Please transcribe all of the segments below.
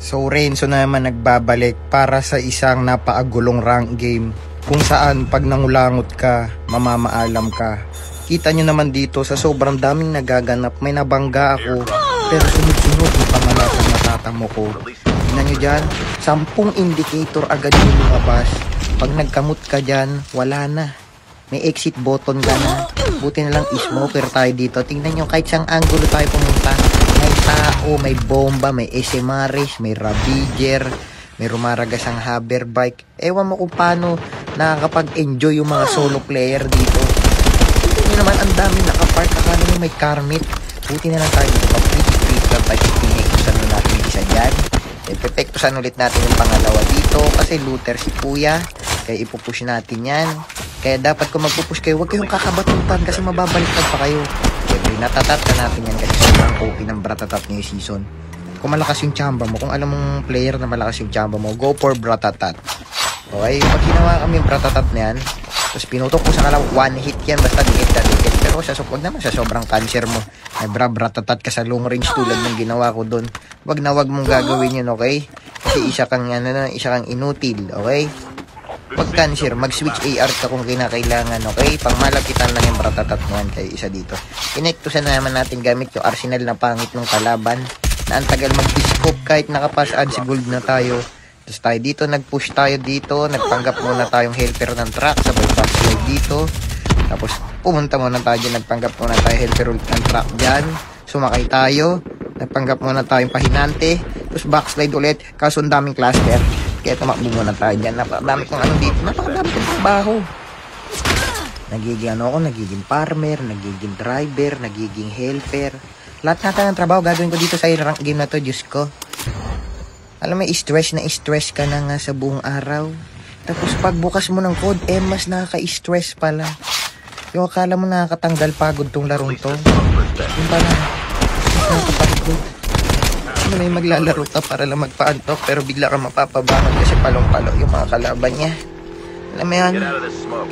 So Renzo naman nagbabalik para sa isang napaagulong rank game kung saan pag nangulangot ka, mamamaalam ka. Kita nyo naman dito sa sobrang daming nagaganap, may nabangga ako pero sunod-sunod yung pamalatang natatamo ko. Tingnan nyo dyan, 10 indicator agad yung lumabas. Pag nagkamot ka dyan, wala na. May exit button ka na. Buti na lang smoker tayo dito. Tingnan nyo kahit sang angulo tayo pumunta. May tao, may bomba, may SMRs, may Ravager, may rumaragas ang hoverbike. Ewan mo kung paano nakakapag-enjoy yung mga solo player dito. Tingnan nyo naman, ang dami nakapark. Akala nyo may carmit. Buti na lang tayo dito. Pag-pretty lang tayo. Pinikusan na natin isa dyan. Epektusan ulit natin yung pangalawa dito. Kasi looter si kuya. Kaya ipupush natin yan. Kaya dapat kung magpupush kayo, huwag kayong kakabatutan kasi mababaliktad pa kayo. Siyempre, natatat na natin yan kasi sobrang OP ng Bratatat ngayong season. Kung malakas yung chamba mo, kung alam mong player na malakas yung chamba mo, go for Bratatat. Okay, pag ginawa kami yung Bratatat na yan, tapos pinutok ko sa kalaw, one hit yan, basta dikit na dikit. Pero wag naman sa sobrang cancer mo. May Bratatat ka sa long range tulad ng ginawa ko doon. Wag na wag mong gagawin yun, okay? Kasi isa kang inutil, okay? Pag cancer, mag-switch AR ka kung kinakailangan, okay? Pangmalapitan lang yung Bratatat mo yan kayo isa dito. Kinektusan na naman natin gamit yung arsenal na pangit ng kalaban na ang tagal mag-scope kahit nakapass add si gold na tayo. Tapos tayo dito, nag-push tayo dito, nagpanggap muna tayong helper ng truck, sabay backslide dito. Tapos pumunta muna tayo dyan, nagpanggap muna tayo helper ng truck dyan. Sumakay tayo, nagpanggap muna tayong pahinante, tapos backslide ulit, kaso ang daming cluster. Kaya tumakbo muna tayo dyan. Napakadami kong dito. Napakadami kong trabaho. Nagiging farmer, nagiging driver, nagiging helper. Lahat natin ng trabaho gagawin ko dito sa rank game na to, Diyos ko. Alam mo, stress ka na nga sa buong araw. Tapos pagbukas mo ng code, mas nakaka-stress pala. Yung akala mo nakakatanggal pagod tong larong to. Yung pala, nakakapagod. May maglalaro ka para lang magpaantok pero bigla ka mapapabangon kasi palong-palo yung mga kalaban niya. Alam mo yan,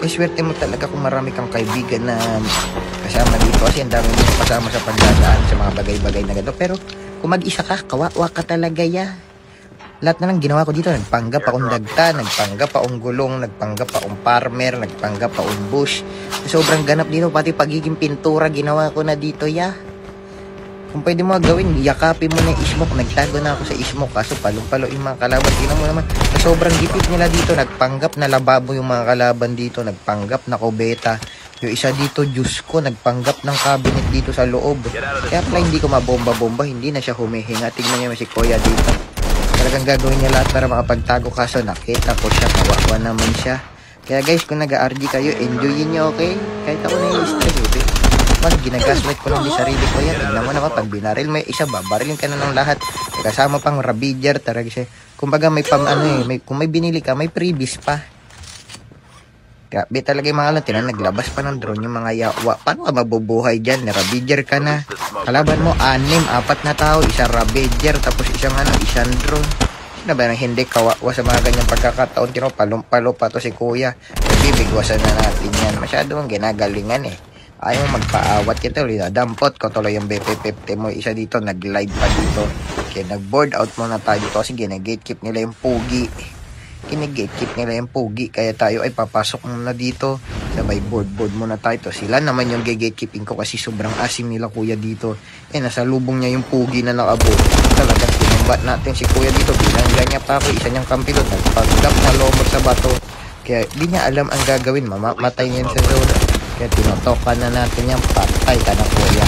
kaya swerte mo talaga kung marami kang kaibigan na kasama dito kasi ang dami mo kasama sa pagdadaan sa mga bagay-bagay na gano'n. Pero kung mag-isa ka, kawawa ka talaga ya. Lahat na lang ginawa ko dito, nagpanggap akong dagta, nagpanggap akong gulong, nagpanggap akong farmer, nagpanggap akong bush. Sobrang ganap dito, pati pagiging pintura ginawa ko na dito ya. Kung pwede mo gawin, yakapin mo na yung smoke. Nagtago na ako sa smoke kaso palong-palo yung mga kalaban. Tingnan mo naman, sa sobrang gipit nila dito, nagpanggap na lababo yung mga kalaban dito, nagpanggap na kubeta. Yung isa dito, Diyos ko, nagpanggap ng cabinet dito sa loob. Kaya pala hindi ko mabomba-bomba, hindi na siya humihinga. Tingnan niyo si Kuya dito. Talagang gagawin niya lahat para makapagtago kaso nakita ko siya, kawawa naman siya. Kaya guys, kung nag-RG kayo, enjoyin niyo, okay? Kahit ako na yung stress, okay? Pag ginagaslight ko lang di sarili ko yan, tignan mo naman, pag binaril may isa, babarilin ka na ng lahat. Kasama pang Ravager, talaga siya. Kumbaga may kung may binili ka, may freebies pa. Grabe talaga yung mga alantinan, naglabas pa ng drone yung mga yawa. Paano ka mabubuhay dyan? Ravager ka na. Kalaban mo, 4 na tao, isa Ravager, tapos isang drone. Sino ba nang hindi kawawa sa mga ganyang pagkakataon? Tino, palong-palo pa to si kuya. Bibigwasan na natin yan. Masyadong ginagalingan eh. Ayaw magpaawat kita ulit. Dampot ko tuloy yung BP50 mo. Isa dito, nag-live pa dito. Kaya nag-board out muna tayo dito kasi gina-gatekeep nila yung pugi. Kini-gatekeep nila yung pugi. Kaya tayo ay papasok muna dito. Sabay board muna tayo. To. Sila naman yung gatekeeping ko kasi sobrang asim nila kuya dito. Nasa lubong niya yung pugi na nakaboard. Talagang pinambat natin si kuya dito. Binangga niya pa ako. Isa niyang kampilot. Nagpagdap na lomot sa bato. Kaya di niya alam ang gagawin. Mamatay niya sa zona. Kaya tinotokan na natin yan, patay ka na kuya.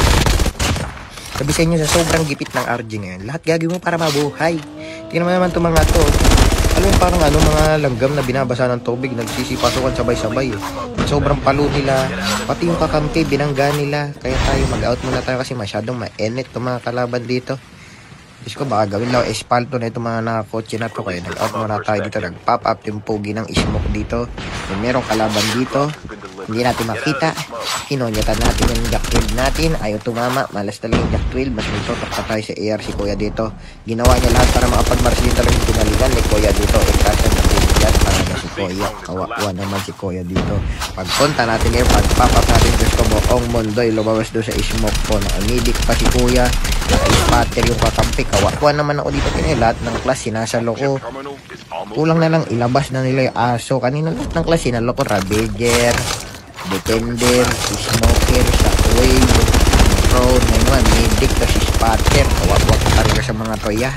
Sabi sa inyo, sa sobrang gipit ng RG ngayon, lahat gagawin mo para mabuhay. Tingnan mo naman itong mga to. Alam mo parang mga langgam na binabasa ng tubig, nagsisipasukan sabay-sabay. Sobrang palo nila, pati yung kakampi, binangga nila. Kaya tayo mag-out muna tayo kasi masyadong ma-enit itong mga kalaban dito. Diyos ko, baka gawin lang espalto na itong mga nakakotse na to. Kaya nag-out muna tayo dito, nag-pop up yung pogi ng smoke dito. Kung merong kalaban dito, hindi natin makita. Hinonyatan natin yung Jack 12 natin. Ayaw tumama. Malas talaga yung Jack 12. Mas may totok pa tayo sa AR si Kuya dito. Ginawa niya lahat para makapag-marsilin talaga yung pinaligan ni Kuya dito. Yan talaga si Kuya. Kawawa naman si Kuya dito. Pagpunta natin ngayon, pagpapap natin Diyos ko, buong mundo ay lumabas doon sa smoke ko. Nakamidik pa si Kuya. Naka-spatter yung kakampi. Kawawa naman ako dito. Kaya lahat ng class sinasalo ko. Kulang na lang ilabas na nila yung aso. Kanina lahat ng class sinalo ko. Ravager, Defender, Smoker, Shockwave, Prone, ngayon, Medic, kasi Spatter. Kawawa ka talaga sa mga toya.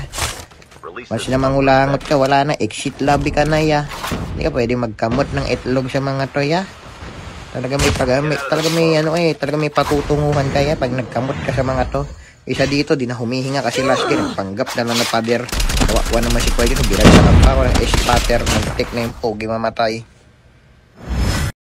Mas na mangulangot ka, wala na, exit lobby ka na ya. Hindi ka pwede magkamot ng itlog sa mga toya. Talaga may patutunguhan kaya pag nagkamot ka sa mga to. Isa dito, di na humihinga kasi last year, panggap na lang na pader. Kawawa naman si Kuya dito, bilang sa kampawa ng spatter, nag-take na yung pogi mamatay.